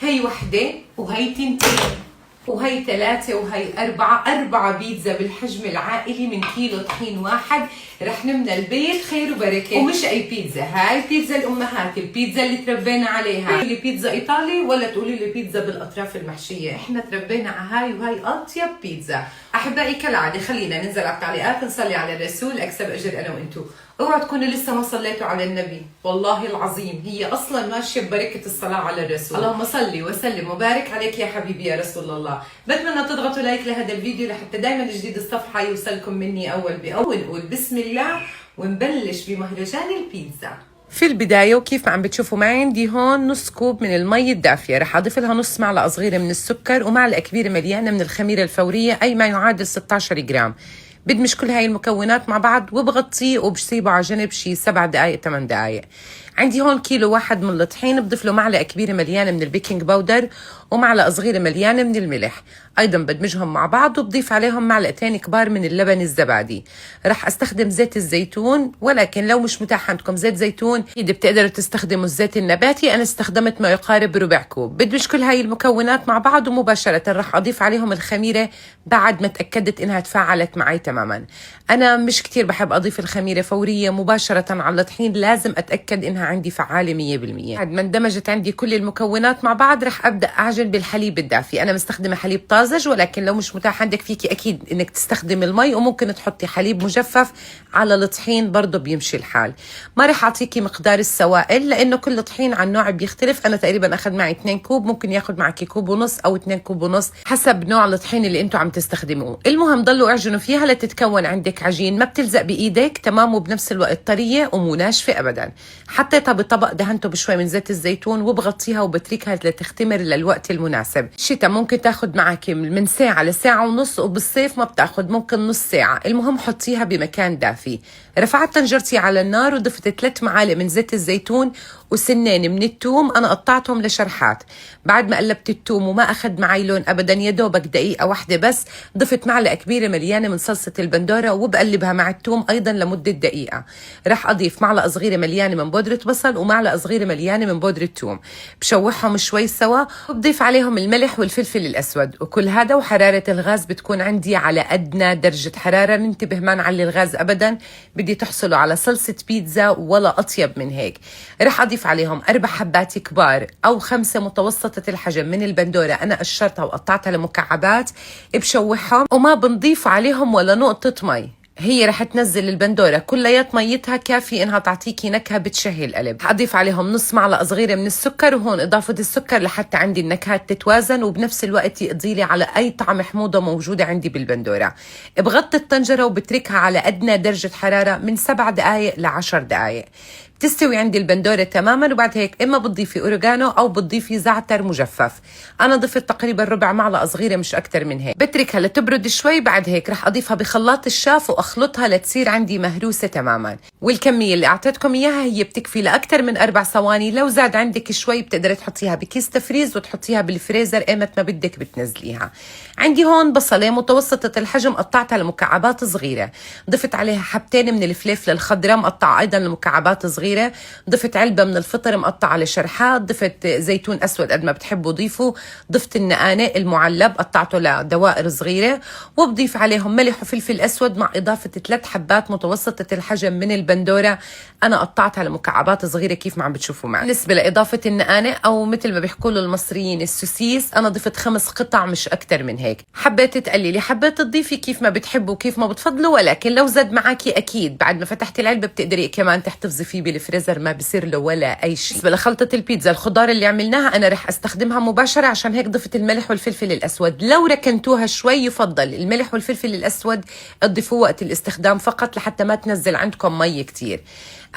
هي وحدة وهي تنتين وهي 3 وهي 4 بيتزا بالحجم العائلي من كيلو طحين واحد. رح نملى البيت خير وبركة. ومش اي بيتزا، هاي بيتزا الامهات، البيتزا اللي تربينا عليها. تقولي لي بيتزا ايطالي ولا تقولي لي بيتزا بالاطراف المحشية، احنا تربينا على هاي وهي اطيب بيتزا. احبائي كالعادة خلينا ننزل على التعليقات نصلي على الرسول اكسب اجر انا وانتو. اوعوا تكونوا لسه ما صليتوا على النبي، والله العظيم هي اصلا ماشيه ببركه الصلاه على الرسول. اللهم صل وسلم وبارك عليك يا حبيبي يا رسول الله. بتمنى تضغطوا لايك لهذا الفيديو لحتى دائما جديد الصفحه يوصلكم مني اول باول. نقول بسم الله ونبلش بمهرجان البيتزا. في البداية وكيف ما عم بتشوفوا معي عندي هون نص كوب من المي الدافية، رح أضيف لها نص معلقة صغيرة من السكر ومعلقة كبيرة مليانة من الخميرة الفورية أي ما يعادل 16 جرام. بدمج كل هاي المكونات مع بعض وبغطيه وبسيبه على جنب شي 7 دقائق 8 دقائق. عندي هون كيلو واحد من الطحين، بضيف له معلقة كبيرة مليانة من البيكنج باودر ومعلقة صغيرة مليانة من الملح. أيضا بدمجهم مع بعض وبضيف عليهم معلقتين كبار من اللبن الزبادي. رح أستخدم زيت الزيتون، ولكن لو مش متاح عندكم زيت زيتون إذا بتقدروا تستخدموا الزيت النباتي. أنا استخدمت ما يقارب ربع كوب. بدمج كل هاي المكونات مع بعض ومباشرة رح أضيف عليهم الخميرة بعد ما تأكدت إنها تفاعلت معي تماما. أنا مش كتير بحب أضيف الخميرة فورية مباشرة على الطحين، لازم أتأكد إنها عندي فعالة 100%. بعد ما اندمجت عندي كل المكونات مع بعض رح أبدأ أعجن بالحليب الدافي. أنا مستخدمة حليب طازج، ولكن لو مش متاح عندك فيكي أكيد إنك تستخدمي المي، وممكن تحطي حليب مجفف على الطحين برضه بيمشي الحال. ما رح أعطيكي مقدار السوائل لأنه كل طحين عن نوع بيختلف. أنا تقريبا أخذ معي 2 كوب، ممكن ياخد معك كوب ونص أو 2 كوب ونص حسب نوع الطحين اللي أنتوا عم تستخدموه. المهم ضلوا اعجنوا فيها لتتكون عندك عجين ما بتلزق بإيدك تمام، وبنفس الوقت طرية ومو ناشفة أبدا. حطيتها بطبق دهنته بشوي من زيت الزيتون وبغطيها وبتركها لتختمر للوقت المناسب. الشتاء ممكن تاخد معك من ساعة لساعة ونص، وبالصيف ما بتاخد ممكن نص ساعة. المهم حطيها بمكان دافي. رفعت طنجرتي على النار وضفت 3 معالق من زيت الزيتون وسنين من الثوم أنا قطعتهم لشرحات. بعد ما قلبت الثوم وما أخذ معي لون أبدا، يا دوبك دقيقة واحدة بس، ضفت معلقة كبيرة مليانة من صلصة البندورة وبقلبها مع الثوم أيضا لمدة دقيقة. رح أضيف معلقة صغيرة مليانة من بودرة بصل ومعلقة صغيرة مليانة من بودرة ثوم. بشوحهم شوي سوا وبضيف عليهم الملح والفلفل الأسود، وكل هذا وحرارة الغاز بتكون عندي على أدنى درجة حرارة. ننتبه ما نعلي الغاز أبدا، بدي تحصلوا على صلصة بيتزا ولا أطيب من هيك. رح أضيف عليهم 4 حبات كبار أو 5 متوسطة الحجم من البندورة، أنا قشرتها وقطعتها لمكعبات. بشوحهم وما بنضيف عليهم ولا نقطة مي. هي رح تنزل البندورة كليات ميتها كافي انها تعطيكي نكهة بتشهي القلب. حضيف عليهم نص معلقة صغيرة من السكر، وهون اضافة السكر لحتى عندي النكهات تتوازن وبنفس الوقت يقضيلي على اي طعم حموضة موجودة عندي بالبندورة. بغطي الطنجرة وبتركها على ادنى درجة حرارة من 7 دقائق ل10 دقائق. بتستوي عندي البندورة تماما، وبعد هيك اما بتضيفي اوريجانو او بتضيفي زعتر مجفف. انا ضفت تقريبا ربع معلقة صغيرة مش اكتر من هيك. بتركها لتبرد شوي، بعد هيك رح اضيفها بخلاط الشاف واخلطها لتصير عندي مهروسة تماما. والكمية اللي اعطيتكم اياها هي بتكفي لاكثر من 4 ثواني. لو زاد عندك شوي بتقدري تحطيها بكيس تفريز وتحطيها بالفريزر ايمت ما بدك بتنزليها. عندي هون بصلة متوسطة الحجم قطعتها لمكعبات صغيرة. ضفت عليها حبتين من الفلفل الخضراء مقطعة ايضا لمكعبات صغيرة. ضفت علبة من الفطر مقطعة لشرحات. ضفت زيتون أسود قد ما بتحبوا ضيفوا. ضفت النقانق المعلب قطعته لدوائر صغيرة، وبضيف عليهم ملح وفلفل أسود مع إضافة 3 حبات متوسطة الحجم من البندورة، أنا قطعتها لمكعبات صغيرة كيف ما عم بتشوفوا معي. بالنسبة لإضافة النقانق أو مثل ما بيحكوا له المصريين السوسيس، أنا ضفت 5 قطع مش أكتر من هيك. حبيت تقللي حبيت تضيفي كيف ما بتحبوا وكيف ما بتفضلوا، ولكن لو زاد معاكي أكيد بعد ما فتحتي العلبة بتقدري كمان تحتفظي فيه بالفريزر ما بصير له ولا اي شيء. بالنسبه لخلطه البيتزا الخضار اللي عملناها انا رح استخدمها مباشره، عشان هيك ضفت الملح والفلفل الاسود. لو ركنتوها شوي يفضل الملح والفلفل الاسود تضيفوه وقت الاستخدام فقط لحتى ما تنزل عندكم مي كتير.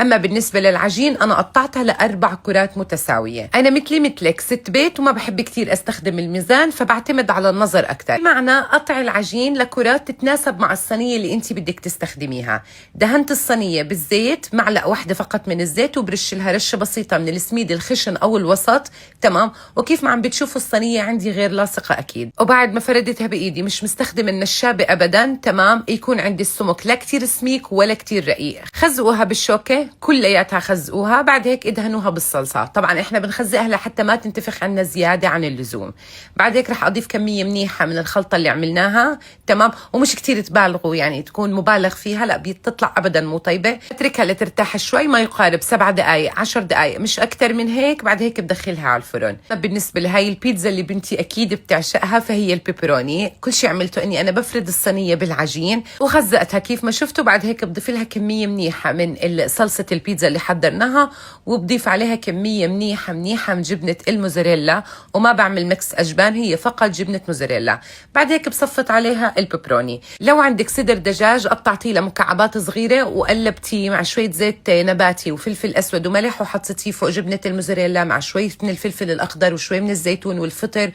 اما بالنسبه للعجين انا قطعتها ل4 كرات متساويه. انا مثلي مثلك 6 بيت وما بحب كتير استخدم الميزان، فبعتمد على النظر اكثر. بمعنى قطع العجين لكرات تتناسب مع الصينيه اللي انت بدك تستخدميها. دهنت الصينيه بالزيت، معلقه واحده فقط من الزيت، وبرش لها رشه بسيطه من السميد الخشن او الوسط تمام. وكيف ما عم بتشوفوا الصينيه عندي غير لاصقه اكيد. وبعد ما فردتها بايدي مش مستخدم النشابه ابدا تمام، يكون عندي السمك لا كتير سميك ولا كتير رقيق. خزقوها بالشوكه البيتزا كلياتها خزقوها، بعد هيك ادهنوها بالصلصة. طبعا احنا بنخزقها لحتى ما تنتفخ عنا زيادة عن اللزوم. بعد هيك رح اضيف كمية منيحة من الخلطة اللي عملناها، تمام، ومش كتير تبالغوا يعني تكون مبالغ فيها، لا بتطلع ابدا مو طيبة. اتركها لترتاح شوي، ما يقارب 7 دقائق 10 دقائق، مش اكتر من هيك. بعد هيك بدخلها على الفرن. بالنسبة لهاي البيتزا اللي بنتي اكيد بتعشقها فهي البيبروني. كل شيء عملته اني انا بفرد الصينية بالعجين وخزقتها كيف ما شفتوا. بعد هيك بضيف لها كمية منيحة من صلصة البيتزا اللي حضرناها، وبضيف عليها كمية منيحة من جبنة الموزاريلا، وما بعمل ميكس أجبان، هي فقط جبنة موزاريلا. بعد هيك بصفت عليها البيبروني. لو عندك صدر دجاج قطعتيه لمكعبات صغيرة وقلبتيه مع شوية زيت نباتي وفلفل أسود وملح، وحطيتيه فوق جبنة الموزاريلا مع شوية من الفلفل الأخضر وشوية من الزيتون والفطر،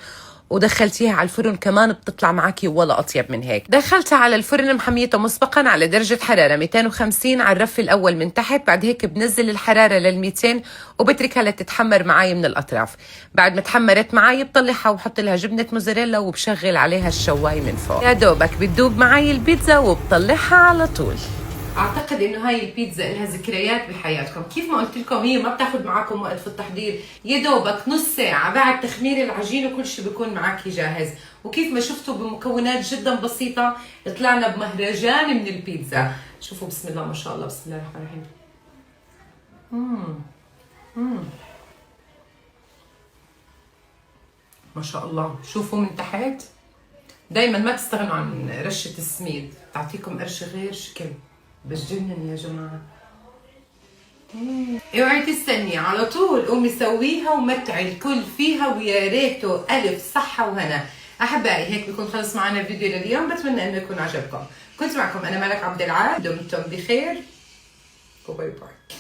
ودخلتيها على الفرن كمان بتطلع معك ولا أطيب من هيك. دخلتها على الفرن محميته مسبقا على درجة حرارة 250 على الرف الأول من تحت. بعد هيك بنزل الحرارة لل200 وبتركها لتتحمر معي من الأطراف. بعد ما تحمرت معي بطلعها وبحط لها جبنة موزاريلا وبشغل عليها الشواي من فوق. يا دوبك بتدوب معي البيتزا وبطلعها على طول. اعتقد انه هاي البيتزا لها ذكريات بحياتكم. كيف ما قلت لكم هي ما بتاخذ معكم وقت في التحضير، يا دوبك نص ساعه بعد تخمير العجين وكل شيء بيكون معك جاهز. وكيف ما شفتوا بمكونات جدا بسيطه طلعنا بمهرجان من البيتزا. شوفوا بسم الله ما شاء الله، بسم الله الرحمن الرحيم. ما شاء الله. شوفوا من تحت، دايما ما تستغنوا عن رشه السميد، تعطيكم قرش غير شكل. بتجنن يا جماعه. اوعي تستني، على طول قومي سويها ومتعي الكل فيها، ويا ريته الف صحه وهنا. احبائي هيك بيكون خلص معنا الفيديو لليوم، بتمنى انه يكون عجبكم. كنت معكم انا ملك عبد العال، دمتم بخير وباي باي.